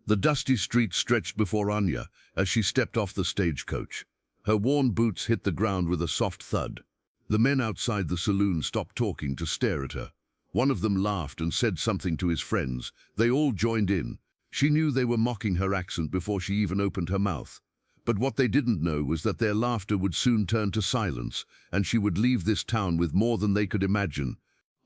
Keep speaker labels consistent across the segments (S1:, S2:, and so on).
S1: The dusty street stretched before Anya as she stepped off the stagecoach. Her worn boots hit the ground with a soft thud. The men outside the saloon stopped talking to stare at her. One of them laughed and said something to his friends. They all joined in. She knew they were mocking her accent before she even opened her mouth. But what they didn't know was that their laughter would soon turn to silence, and she would leave this town with more than they could imagine.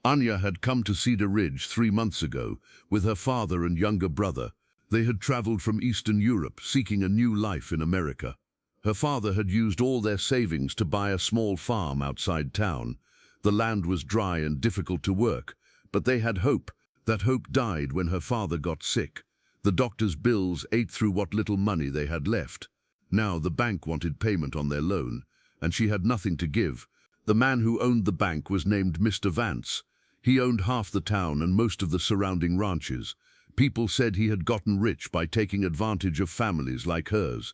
S1: Anya had come to Cedar Ridge 3 months ago with her father and younger brother. They had traveled from Eastern Europe, seeking a new life in America. Her father had used all their savings to buy a small farm outside town. The land was dry and difficult to work, but they had hope. That hope died when her father got sick. The doctor's bills ate through what little money they had left. Now the bank wanted payment on their loan, and she had nothing to give. The man who owned the bank was named Mr. Vance. He owned half the town and most of the surrounding ranches. People said he had gotten rich by taking advantage of families like hers.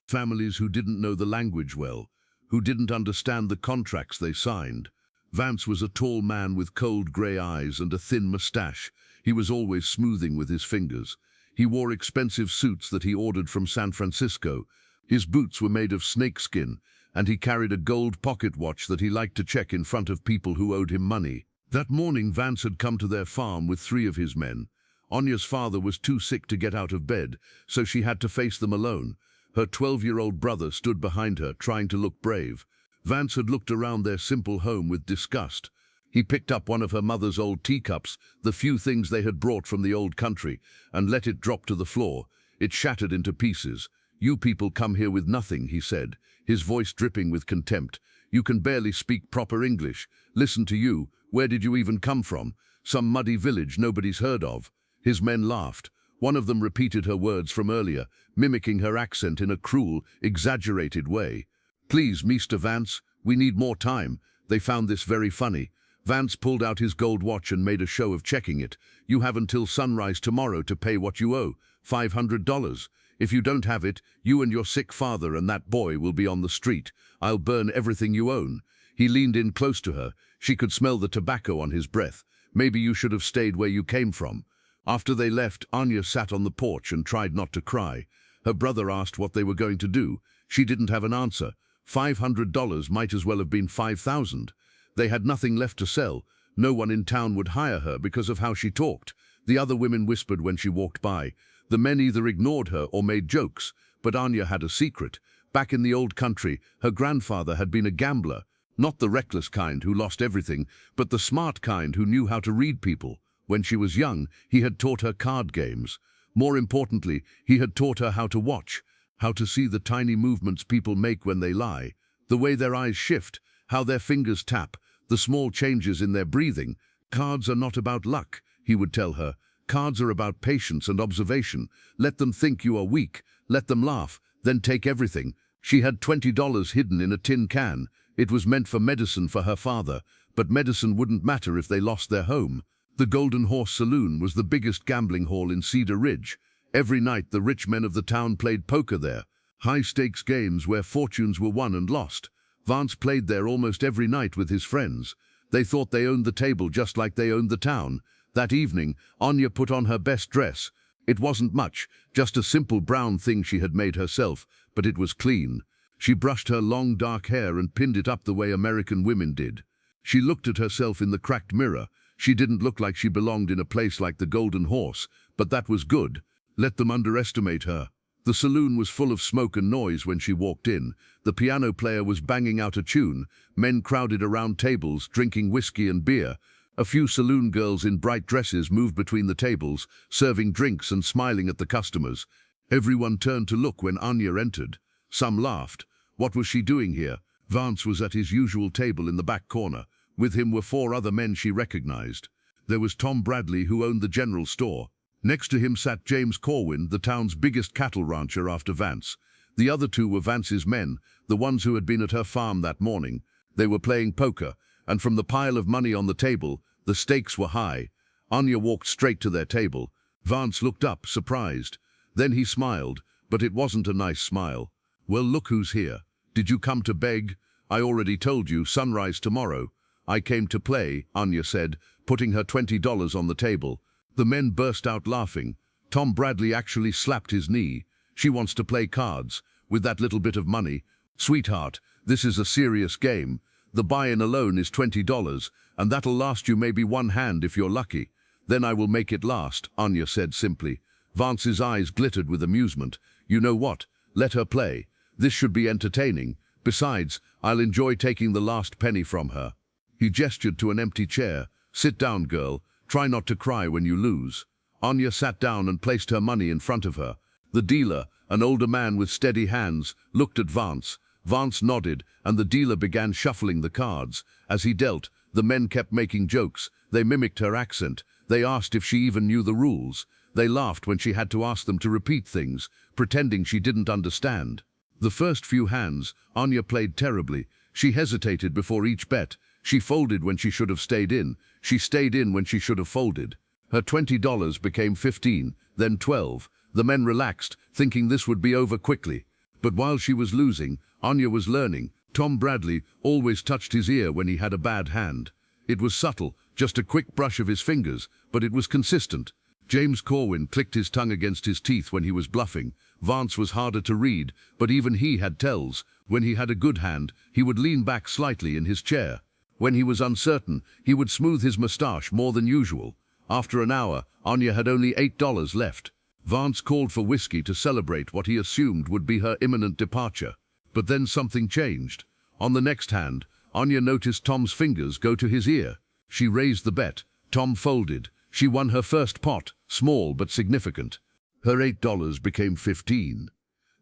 S1: Families who didn't know the language well, who didn't understand the contracts they signed. Vance was a tall man with cold grey eyes and a thin mustache. He was always smoothing with his fingers. He wore expensive suits that he ordered from San Francisco. His boots were made of snakeskin, and he carried a gold pocket watch that he liked to check in front of people who owed him money. That morning, Vance had come to their farm with 3 of his men. Anya's father was too sick to get out of bed, so she had to face them alone. Her 12-year-old brother stood behind her, trying to look brave. Vance had looked around their simple home with disgust. He picked up one of her mother's old teacups, the few things they had brought from the old country, and let it drop to the floor. It shattered into pieces. "You people come here with nothing," he said, his voice dripping with contempt. "You can barely speak proper English. Listen to you. Where did you even come from? Some muddy village nobody's heard of." His men laughed. One of them repeated her words from earlier, mimicking her accent in a cruel, exaggerated way. "Please, Mr. Vance, we need more time." They found this very funny. Vance pulled out his gold watch and made a show of checking it. "You have until sunrise tomorrow to pay what you owe, $500. If you don't have it, you and your sick father and that boy will be on the street. I'll burn everything you own." He leaned in close to her. She could smell the tobacco on his breath. "Maybe you should have stayed where you came from." After they left, Anya sat on the porch and tried not to cry. Her brother asked what they were going to do. She didn't have an answer. $500 might as well have been 5,000. They had nothing left to sell. No one in town would hire her because of how she talked. The other women whispered when she walked by. The men either ignored her or made jokes. But Anya had a secret. Back in the old country, her grandfather had been a gambler. Not the reckless kind who lost everything, but the smart kind who knew how to read people. When she was young, he had taught her card games. More importantly, he had taught her how to watch, how to see the tiny movements people make when they lie, the way their eyes shift, how their fingers tap, the small changes in their breathing. "Cards are not about luck," he would tell her. "Cards are about patience and observation. Let them think you are weak, let them laugh, then take everything." She had $20 hidden in a tin can. It was meant for medicine for her father, but medicine wouldn't matter if they lost their home. The Golden Horse Saloon was the biggest gambling hall in Cedar Ridge. Every night the rich men of the town played poker there, high-stakes games where fortunes were won and lost. Vance played there almost every night with his friends. They thought they owned the table just like they owned the town. That evening, Anya put on her best dress. It wasn't much, just a simple brown thing she had made herself, but it was clean. She brushed her long dark hair and pinned it up the way American women did. She looked at herself in the cracked mirror. She didn't look like she belonged in a place like the Golden Horse, but that was good. Let them underestimate her. The saloon was full of smoke and noise when she walked in. The piano player was banging out a tune. Men crowded around tables, drinking whiskey and beer. A few saloon girls in bright dresses moved between the tables, serving drinks and smiling at the customers. Everyone turned to look when Anya entered. Some laughed. What was she doing here? Vance was at his usual table in the back corner. With him were 4 other men she recognized. There was Tom Bradley, who owned the general store. Next to him sat James Corwin, the town's biggest cattle rancher after Vance. The other 2 were Vance's men, the ones who had been at her farm that morning. They were playing poker, and from the pile of money on the table, the stakes were high. Anya walked straight to their table. Vance looked up, surprised. Then he smiled, but it wasn't a nice smile. "Well, look who's here. Did you come to beg? I already told you, sunrise tomorrow." "I came to play," Anya said, putting her $20 on the table. The men burst out laughing. Tom Bradley actually slapped his knee. She wants to play cards. With that little bit of money. Sweetheart, this is a serious game. The buy-in alone is $20, and that'll last you maybe one hand if you're lucky. Then I will make it last, Anya said simply. Vance's eyes glittered with amusement. You know what? Let her play. This should be entertaining. Besides, I'll enjoy taking the last penny from her. He gestured to an empty chair. Sit down, girl. Try not to cry when you lose. Anya sat down and placed her money in front of her. The dealer, an older man with steady hands, looked at Vance. Vance nodded, and the dealer began shuffling the cards. As he dealt, the men kept making jokes. They mimicked her accent. They asked if she even knew the rules. They laughed when she had to ask them to repeat things, pretending she didn't understand. The first few hands, Anya played terribly. She hesitated before each bet. She folded when she should have stayed in. She stayed in when she should have folded. Her $20 became 15, then 12. The men relaxed, thinking this would be over quickly. But while she was losing, Anya was learning. Tom Bradley always touched his ear when he had a bad hand. It was subtle, just a quick brush of his fingers, but it was consistent. James Corwin clicked his tongue against his teeth when he was bluffing. Vance was harder to read, but even he had tells. When he had a good hand, he would lean back slightly in his chair. When he was uncertain, he would smooth his moustache more than usual. After an hour, Anya had only $8 left. Vance called for whiskey to celebrate what he assumed would be her imminent departure. But then something changed. On the next hand, Anya noticed Tom's fingers go to his ear. She raised the bet. Tom folded. She won her first pot, small but significant. Her $8 became 15.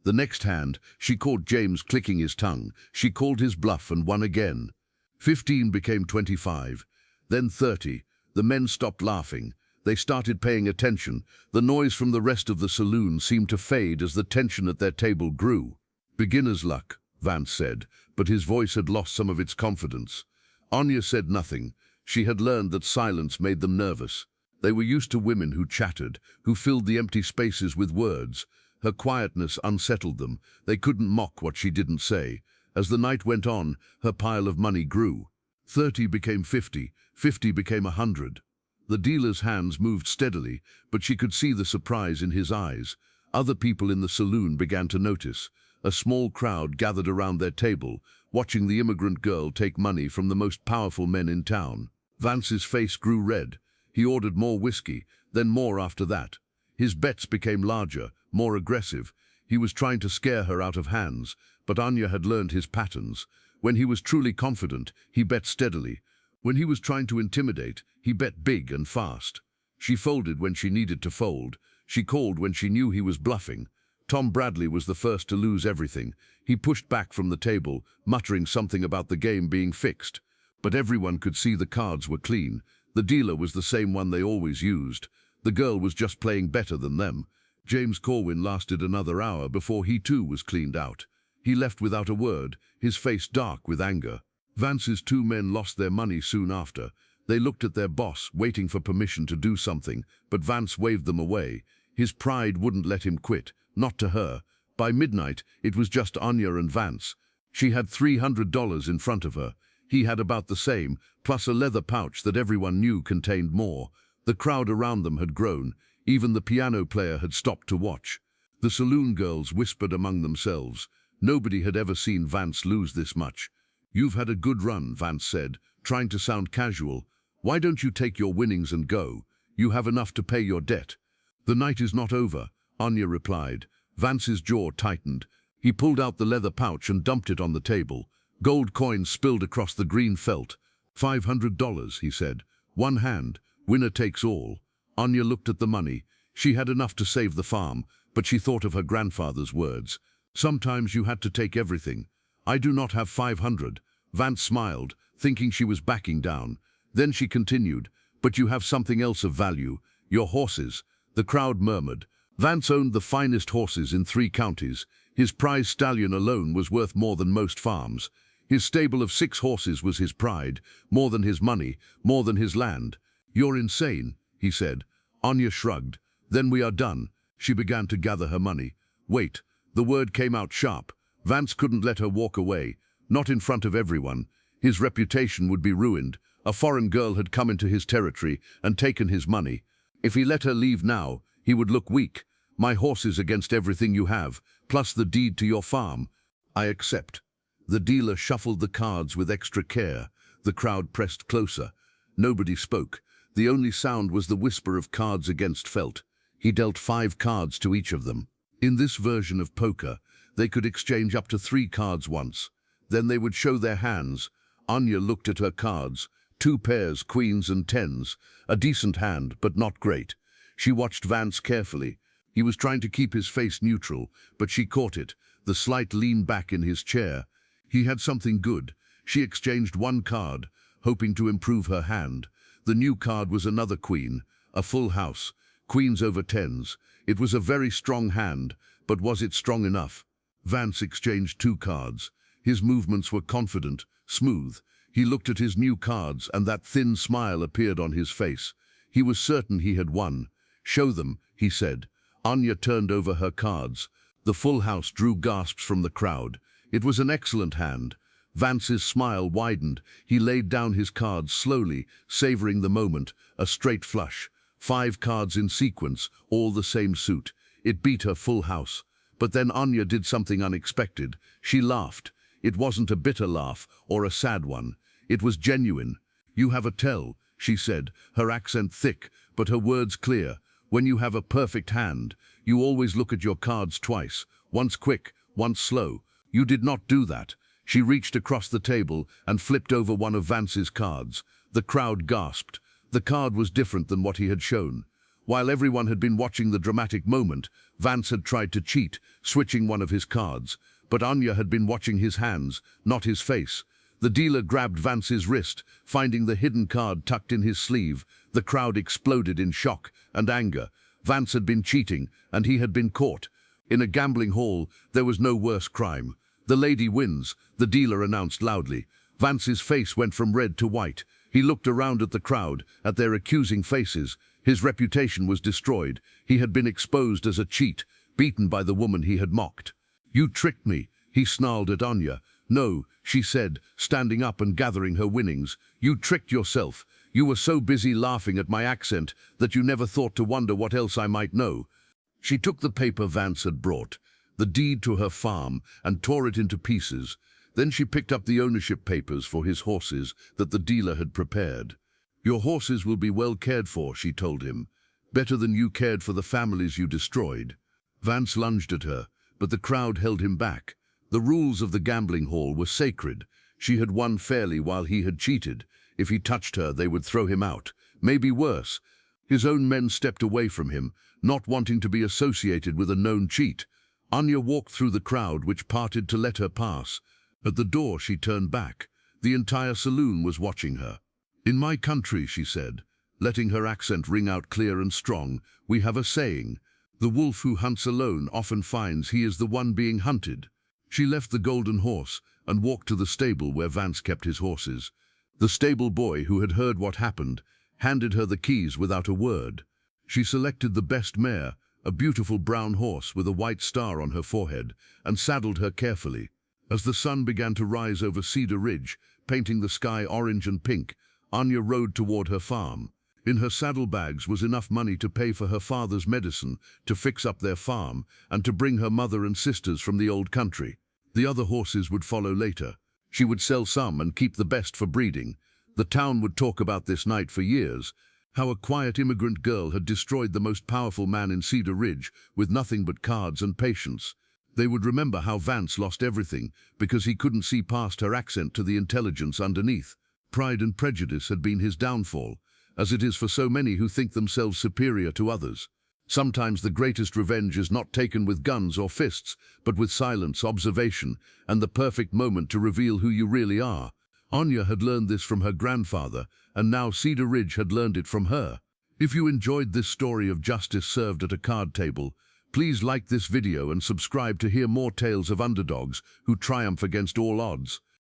S1: The next hand, she caught James clicking his tongue. She called his bluff and won again. 15 became 25, then 30. The men stopped laughing. They started paying attention. The noise from the rest of the saloon seemed to fade as the tension at their table grew. Beginner's luck, Vance said, but his voice had lost some of its confidence. Anya said nothing. She had learned that silence made them nervous. They were used to women who chattered, who filled the empty spaces with words. Her quietness unsettled them. They couldn't mock what she didn't say. As the night went on, her pile of money grew. 30 became 50, 50 became 100. The dealer's hands moved steadily, but she could see the surprise in his eyes. Other people in the saloon began to notice. A small crowd gathered around their table, watching the immigrant girl take money from the most powerful men in town. Vance's face grew red. He ordered more whiskey, then more after that. His bets became larger, more aggressive. He was trying to scare her out of hands, but Anya had learned his patterns. When he was truly confident, he bet steadily. When he was trying to intimidate, he bet big and fast. She folded when she needed to fold. She called when she knew he was bluffing. Tom Bradley was the first to lose everything. He pushed back from the table, muttering something about the game being fixed. But everyone could see the cards were clean. The dealer was the same one they always used. The girl was just playing better than them. James Corwin lasted another hour before he too was cleaned out. He left without a word, his face dark with anger. Vance's two men lost their money soon after. They looked at their boss, waiting for permission to do something, but Vance waved them away. His pride wouldn't let him quit, not to her. By midnight, it was just Anya and Vance. She had $300 in front of her. He had about the same, plus a leather pouch that everyone knew contained more. The crowd around them had grown. Even the piano player had stopped to watch. The saloon girls whispered among themselves. Nobody had ever seen Vance lose this much. "You've had a good run," Vance said, trying to sound casual. "Why don't you take your winnings and go? You have enough to pay your debt." "The night is not over," Anya replied. Vance's jaw tightened. He pulled out the leather pouch and dumped it on the table. Gold coins spilled across the green felt. $500, he said. "One hand. Winner takes all." Anya looked at the money. She had enough to save the farm, but she thought of her grandfather's words. "Sometimes you had to take everything. I do not have 500. Vance smiled, thinking she was backing down. Then she continued, "But you have something else of value. Your horses." The crowd murmured. Vance owned the finest horses in 3 counties. His prize stallion alone was worth more than most farms. His stable of 6 horses was his pride, more than his money, more than his land. "You're insane," he said. Anya shrugged. "Then we are done." She began to gather her money. "Wait." The word came out sharp. Vance couldn't let her walk away, not in front of everyone. His reputation would be ruined. A foreign girl had come into his territory and taken his money. If he let her leave now, He would look weak. My horses against everything you have, plus the deed to your farm. I accept. The dealer shuffled the cards with extra care. The crowd pressed closer. Nobody spoke. The only sound was the whisper of cards against felt. He dealt 5 cards to each of them. In this version of poker, they could exchange up to 3 cards once. Then they would show their hands. Anya looked at her cards. 2 pairs, queens and tens. A decent hand, but not great. She watched Vance carefully. He was trying to keep his face neutral, but she caught it, the slight lean back in his chair. He had something good. She exchanged 1 card, hoping to improve her hand. The new card was another queen, a full house, queens over tens. It was a very strong hand, but was it strong enough? Vance exchanged 2 cards. His movements were confident, smooth. He looked at his new cards, and that thin smile appeared on his face. He was certain he had won. "Show them," he said. Anya turned over her cards. The full house drew gasps from the crowd. It was an excellent hand. Vance's smile widened. He laid down his cards slowly, savoring the moment, a straight flush. 5 cards in sequence, all the same suit. It beat her full house. But then Anya did something unexpected. She laughed. It wasn't a bitter laugh or a sad one. It was genuine. "You have a tell," she said, her accent thick, but her words clear. "When you have a perfect hand, you always look at your cards twice, once quick, once slow. You did not do that." She reached across the table and flipped over one of Vance's cards. The crowd gasped. The card was different than what he had shown. While everyone had been watching the dramatic moment, Vance had tried to cheat, switching one of his cards. But Anya had been watching his hands, not his face. The dealer grabbed Vance's wrist, finding the hidden card tucked in his sleeve. The crowd exploded in shock and anger. Vance had been cheating, and he had been caught. In a gambling hall, there was no worse crime. "The lady wins," the dealer announced loudly. Vance's face went from red to white. He looked around at the crowd, at their accusing faces. His reputation was destroyed. He had been exposed as a cheat, beaten by the woman he had mocked. "You tricked me," he snarled at Anya. "No," she said, standing up and gathering her winnings. "You tricked yourself. You were so busy laughing at my accent that you never thought to wonder what else I might know." She took the paper Vance had brought, the deed to her farm, and tore it into pieces. Then she picked up the ownership papers for his horses that the dealer had prepared. "Your horses will be well cared for," she told him. "Better than you cared for the families you destroyed." Vance lunged at her, but the crowd held him back. The rules of the gambling hall were sacred. She had won fairly while he had cheated. If he touched her, they would throw him out. Maybe worse. His own men stepped away from him, not wanting to be associated with a known cheat. Anya walked through the crowd, which parted to let her pass. At the door, she turned back. The entire saloon was watching her. "In my country," she said, letting her accent ring out clear and strong, "we have a saying. The wolf who hunts alone often finds he is the one being hunted." She left the golden horse and walked to the stable where Vance kept his horses. The stable boy, who had heard what happened, handed her the keys without a word. She selected the best mare, a beautiful brown horse with a white star on her forehead, and saddled her carefully. As the sun began to rise over Cedar Ridge, painting the sky orange and pink, Anya rode toward her farm. In her saddlebags was enough money to pay for her father's medicine, to fix up their farm, and to bring her mother and sisters from the old country. The other horses would follow later. She would sell some and keep the best for breeding. The town would talk about this night for years, how a quiet immigrant girl had destroyed the most powerful man in Cedar Ridge with nothing but cards and patience. They would remember how Vance lost everything because he couldn't see past her accent to the intelligence underneath. Pride and prejudice had been his downfall, as it is for so many who think themselves superior to others. Sometimes the greatest revenge is not taken with guns or fists, but with silence, observation, and the perfect moment to reveal who you really are. Anya had learned this from her grandfather, and now Cedar Ridge had learned it from her. If you enjoyed this story of justice served at a card table, please like this video and subscribe to hear more tales of underdogs who triumph against all odds.